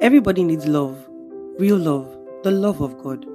Everybody needs love, real love, the love of God.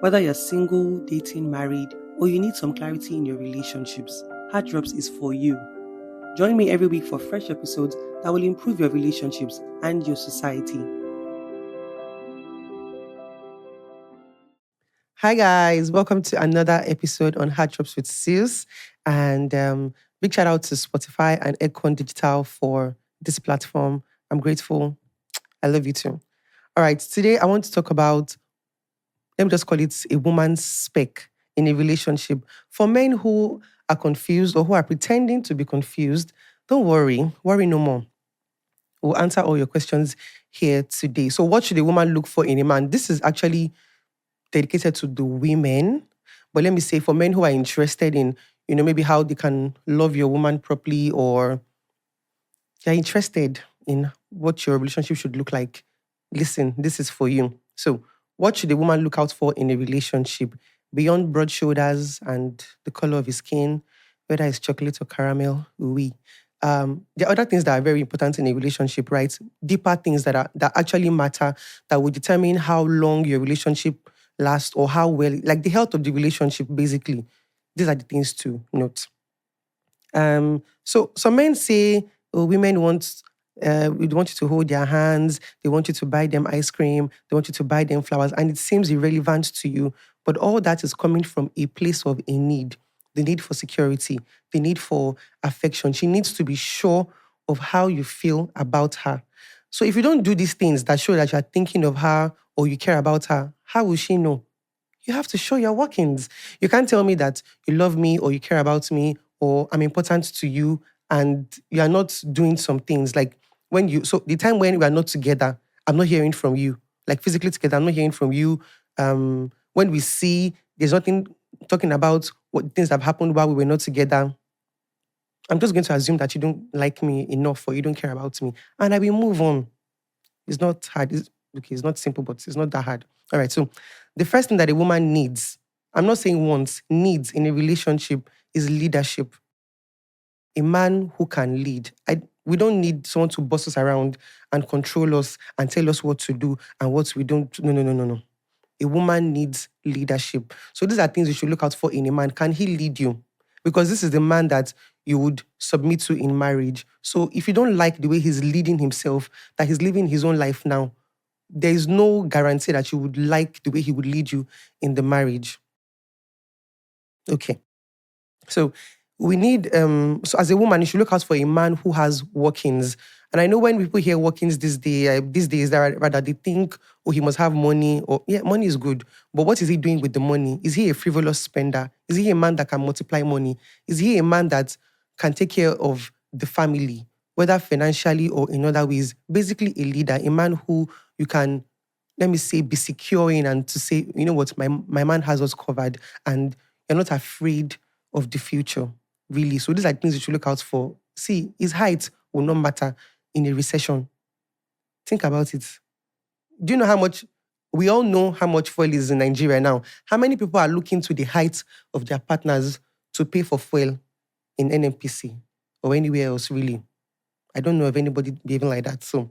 Whether you're single, dating, married, or you need some clarity in your relationships, Heart Drops is for you. Join me every week for fresh episodes that will improve your relationships and your society. Hi guys, welcome to another episode on Heart Drops with Seals. And big shout out to Spotify and Econ Digital for this platform. I'm grateful. I love you too. All right, today I want to talk about, let me just call it a woman's spec in a relationship. For men who are confused or who are pretending to be confused, don't worry no more. We'll answer all your questions here today. So, what should a woman look for in a man? This is actually dedicated to the women, but let me say for men who are interested in, maybe how they can love your woman properly, or you're interested in what your relationship should look like, listen, this is for you. So, what should a woman look out for in a relationship? Beyond broad shoulders and the color of his skin, whether it's chocolate or caramel, oui. There are other things that are very important in a relationship, right? Deeper things that actually matter, that will determine how long your relationship lasts or how well, like the health of the relationship, basically. These are the things to note. So some men say, oh, women we want you to hold their hands, they want you to buy them ice cream, they want you to buy them flowers, and it seems irrelevant to you. But all that is coming from a place of a need, the need for security, the need for affection. She needs to be sure of how you feel about her. So if you don't do these things that show that you're thinking of her or you care about her, how will she know? You have to show your workings. You can't tell me that you love me or you care about me or I'm important to you and you are not doing some things. Like the time when we are not together, I'm not hearing from you. Like physically together, I'm not hearing from you. When we see, there's nothing talking about what things have happened while we were not together. I'm just going to assume that you don't like me enough or you don't care about me. And I will move on. It's not hard. It's not simple, but it's not that hard. All right, so the first thing that a woman needs, I'm not saying wants, needs in a relationship is leadership. A man who can lead. We don't need someone to boss us around and control us and tell us what to do and what we don't. No. A woman needs leadership. So these are things you should look out for in a man. Can he lead you? Because this is the man that you would submit to in marriage. So if you don't like the way he's leading himself, that he's living his own life now, there is no guarantee that you would like the way he would lead you in the marriage. Okay. So we need, so as a woman, you should look out for a man who has workings. And I know when people hear workings these days, rather they think, oh, he must have money, or yeah, money is good. But what is he doing with the money? Is he a frivolous spender? Is he a man that can multiply money? Is he a man that can take care of the family, whether financially or in other ways? Basically a leader, a man who you can, let me say, be secure in and to say, you know what, my man has us covered and you're not afraid of the future, really. So these are things you should look out for. See, his height will not matter in a recession. Think about it. Do you know how much, we all know how much fuel is in Nigeria now. How many people are looking to the height of their partners to pay for fuel in NNPC or anywhere else, really? I don't know of anybody behaving like that. So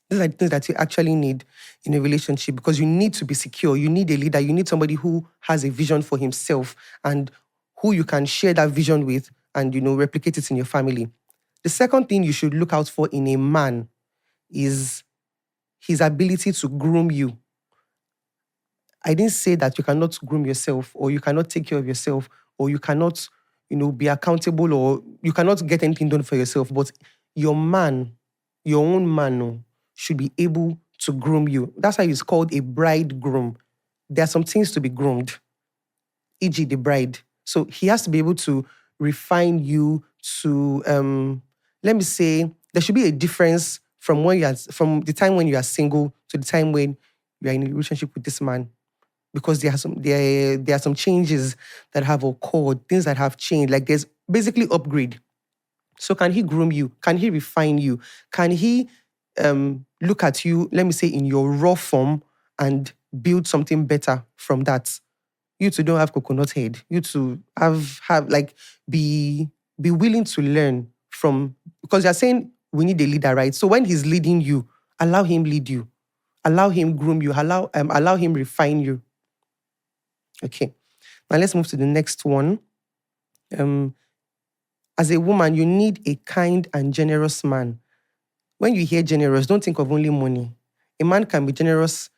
these are the things that you actually need in a relationship because you need to be secure. You need a leader. You need somebody who has a vision for himself and who you can share that vision with and, replicate it in your family. The second thing you should look out for in a man is his ability to groom you. I didn't say that you cannot groom yourself or you cannot take care of yourself or you cannot, be accountable or you cannot get anything done for yourself. But your man, your own man, should be able to groom you. That's why it's called a bridegroom. There are some things to be groomed, e.g. the bride. So he has to be able to refine you to, let me say, there should be a difference from the time when you are single to the time when you are in a relationship with this man. Because there are some changes that have occurred, things that have changed. Like there's basically upgrade. So can he groom you? Can he refine you? Can he look at you, let me say, in your raw form and build something better from that? You two don't have coconut head. You two be willing to learn from, because you're saying we need a leader, right? So when he's leading you, Allow him lead you. Allow him groom you. Allow him refine you. Okay. Now let's move to the next one. As a woman, you need a kind and generous man. When you hear generous, don't think of only money. A man can be generous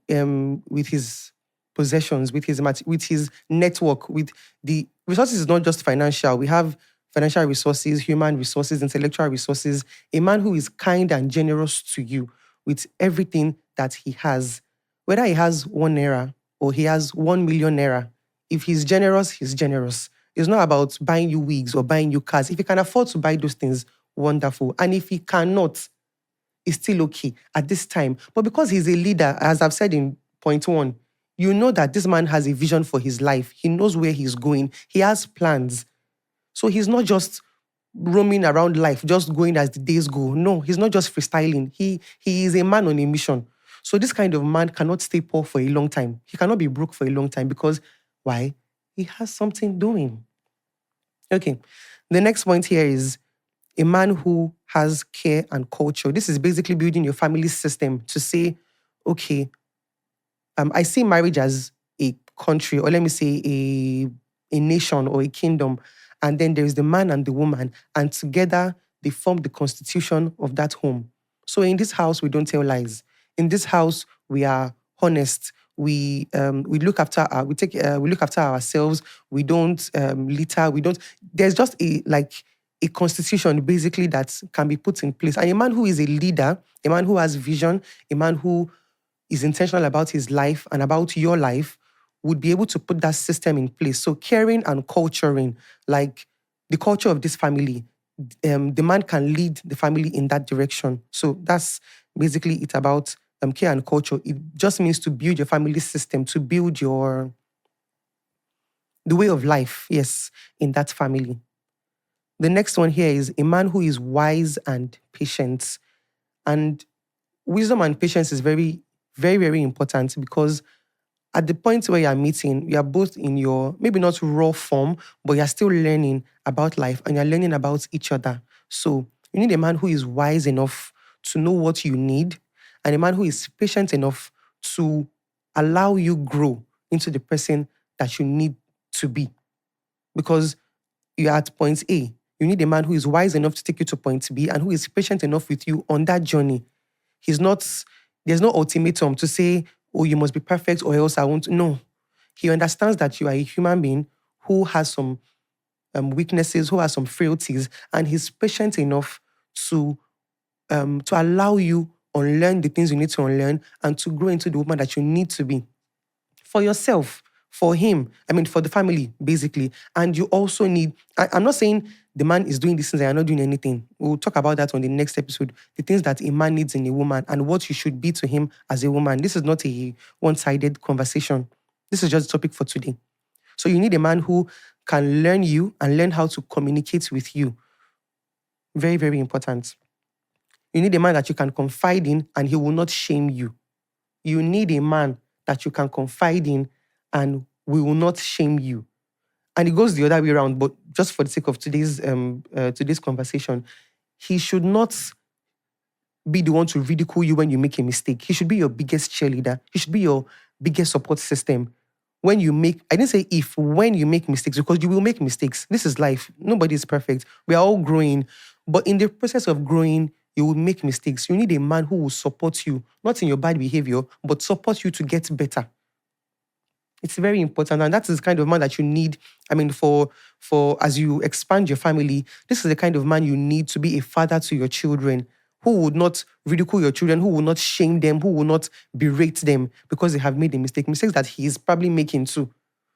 with his possessions, with his network, with the resources. Is not just financial. We have financial resources, human resources, intellectual resources. A man who is kind and generous to you with everything that he has, whether he has 1 naira or he has 1 million naira, if he's generous, he's generous. It's not about buying you wigs or buying you cars. If he can afford to buy those things, wonderful. And if he cannot, it's still okay at this time. But because he's a leader, as I've said in point 1, you know that this man has a vision for his life. He knows where he's going. He has plans. So he's not just roaming around life, just going as the days go. No, he's not just freestyling. He is a man on a mission. So this kind of man cannot stay poor for a long time. He cannot be broke for a long time because why? He has something doing. Okay. The next point here is a man who has care and culture. This is basically building your family system to say, okay, I see marriage as a country, or let me say a nation or a kingdom. And then there is the man and the woman, and together they form the constitution of that home. So in this house, we don't tell lies. In this house, we are honest. We look after we look after ourselves. We don't litter. We don't. There's just a constitution basically that can be put in place. And a man who is a leader, a man who has vision, a man who is intentional about his life and about your life, would be able to put that system in place. So caring and culturing, like the culture of this family, the man can lead the family in that direction. So that's basically it about care and culture. It just means to build your family system, to build the way of life, yes, in that family. The next one here is a man who is wise and patient. And wisdom and patience is very, very, very important because at the point where you're meeting, you are both in your, maybe not raw form, but you're still learning about life and you're learning about each other. So you need a man who is wise enough to know what you need and a man who is patient enough to allow you grow into the person that you need to be. Because you're at point A. You need a man who is wise enough to take you to point B and who is patient enough with you on that journey. There's no ultimatum to say, oh, you must be perfect or else I won't. No. He understands that you are a human being who has some weaknesses, who has some frailties, and he's patient enough to allow you unlearn the things you need to unlearn and to grow into the woman that you need to be. For yourself, for him, for the family, basically. And you also need, I'm not saying the man is doing these things and you're not doing anything. We'll talk about that on the next episode. The things that a man needs in a woman and what you should be to him as a woman. This is not a one-sided conversation. This is just a topic for today. So you need a man who can learn you and learn how to communicate with you. Very, very important. You need a man that you can confide in and he will not shame you. You need a man that you can confide in and we will not shame you. And it goes the other way around, but just for the sake of today's conversation, he should not be the one to ridicule you when you make a mistake. He should be your biggest cheerleader. He should be your biggest support system. When you make mistakes, because you will make mistakes. This is life. Nobody is perfect. We are all growing. But in the process of growing, you will make mistakes. You need a man who will support you, not in your bad behavior, but support you to get better. It's very important. And that is the kind of man that you need. For as you expand your family, this is the kind of man you need to be a father to your children, who would not ridicule your children, who will not shame them, who will not berate them because they have made a mistake. Mistakes that he is probably making too.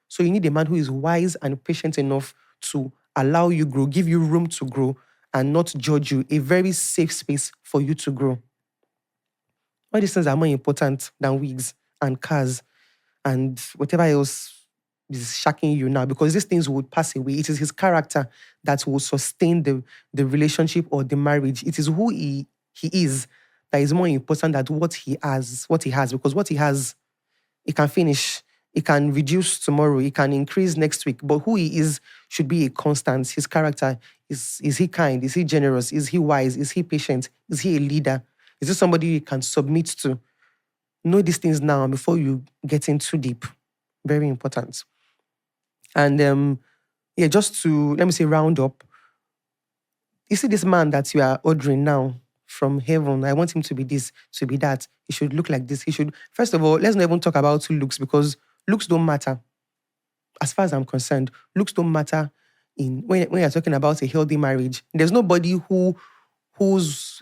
So you need a man who is wise and patient enough to allow you grow, give you room to grow, and not judge you. A very safe space for you to grow. All these things are more important than wigs and cars and whatever else is shacking you now, because these things would pass away. It is his character that will sustain the relationship or the marriage. It is who he is that is more important than what he has, because what he has, it can finish, it can reduce tomorrow, it can increase next week, but who he is should be a constant. His character, is he kind? Is he generous? Is he wise? Is he patient? Is he a leader? Is this somebody you can submit to? Know these things now before you get in too deep. Very important. And just to, let me say, round up. You see this man that you are ordering now from heaven, I want him to be this, to be that. He should look like this. He should, first of all, let's not even talk about looks, because looks don't matter. As far as I'm concerned, looks don't matter when you're talking about a healthy marriage. There's nobody whose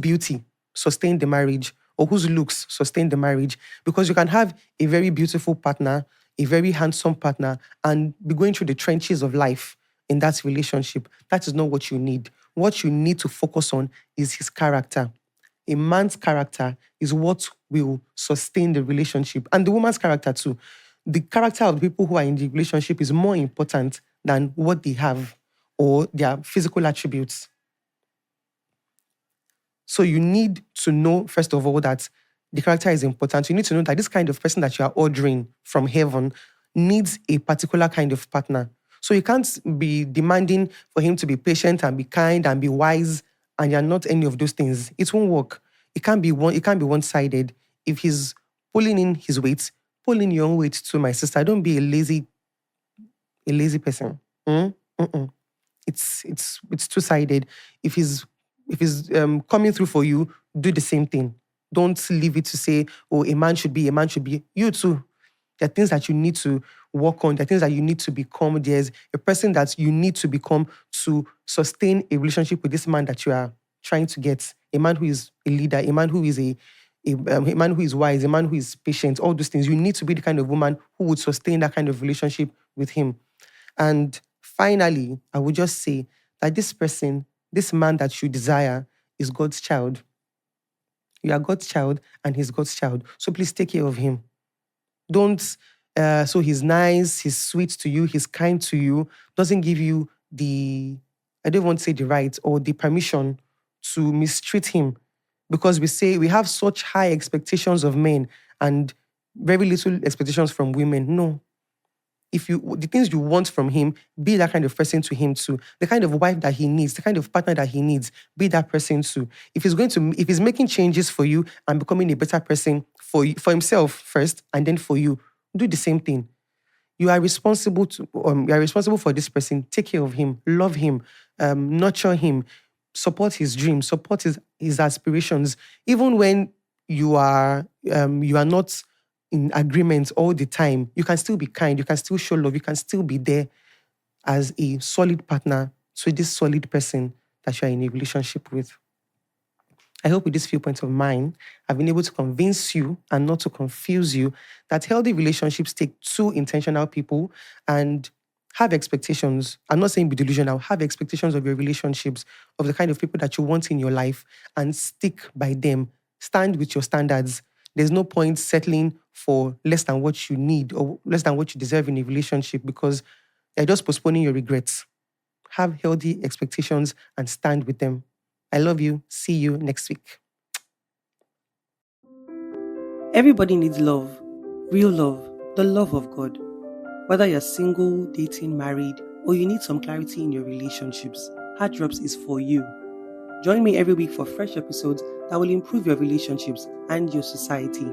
beauty sustained the marriage or whose looks sustain the marriage, because you can have a very beautiful partner, a very handsome partner, and be going through the trenches of life in that relationship. That is not what you need. What you need to focus on is his character. A man's character is what will sustain the relationship, and the woman's character too. The character of the people who are in the relationship is more important than what they have or their physical attributes. So you need to know, first of all, that the character is important. You need to know that this kind of person that you are ordering from heaven needs a particular kind of partner. So you can't be demanding for him to be patient and be kind and be wise, and you're not any of those things. It won't work. It can't be one-sided. If he's pulling in his weight, pull in your own weight too, my sister. Don't be a lazy person. It's two-sided. If he's coming through for you, do the same thing. Don't leave it to say, oh, a man should be. You too. There are things that you need to work on. There are things that you need to become. There's a person that you need to become to sustain a relationship with this man that you are trying to get. A man who is a leader, a man who is a man who is wise, a man who is patient, all those things. You need to be the kind of woman who would sustain that kind of relationship with him. And finally, I would just say that this man that you desire is God's child. You are God's child and he's God's child. So please take care of him. Don't, so he's nice, he's sweet to you, he's kind to you, doesn't give you I don't want to say the right or the permission to mistreat him. Because we have such high expectations of men and very little expectations from women. No. The things you want from him, be that kind of person to him too. The kind of wife that he needs, the kind of partner that he needs, be that person too. If he's making changes for you and becoming a better person for himself first and then for you, do the same thing. You are responsible for this person. Take care of him, love him, nurture him, support his dreams, support his aspirations. Even when you are not in agreement all the time, you can still be kind, you can still show love, you can still be there as a solid partner to this solid person that you are in a relationship with. I hope with these few points of mine, I've been able to convince you and not to confuse you that healthy relationships take two intentional people and have expectations. I'm not saying be delusional, have expectations of your relationships, of the kind of people that you want in your life, and stick by them. Stand with your standards. There's no point settling for less than what you need or less than what you deserve in a relationship, because you're just postponing your regrets. Have healthy expectations and stand with them. I love you. See you next week. Everybody needs love, real love, the love of God. Whether you're single, dating, married, or you need some clarity in your relationships, Heart Drops is for you. Join me every week for fresh episodes that will improve your relationships and your society.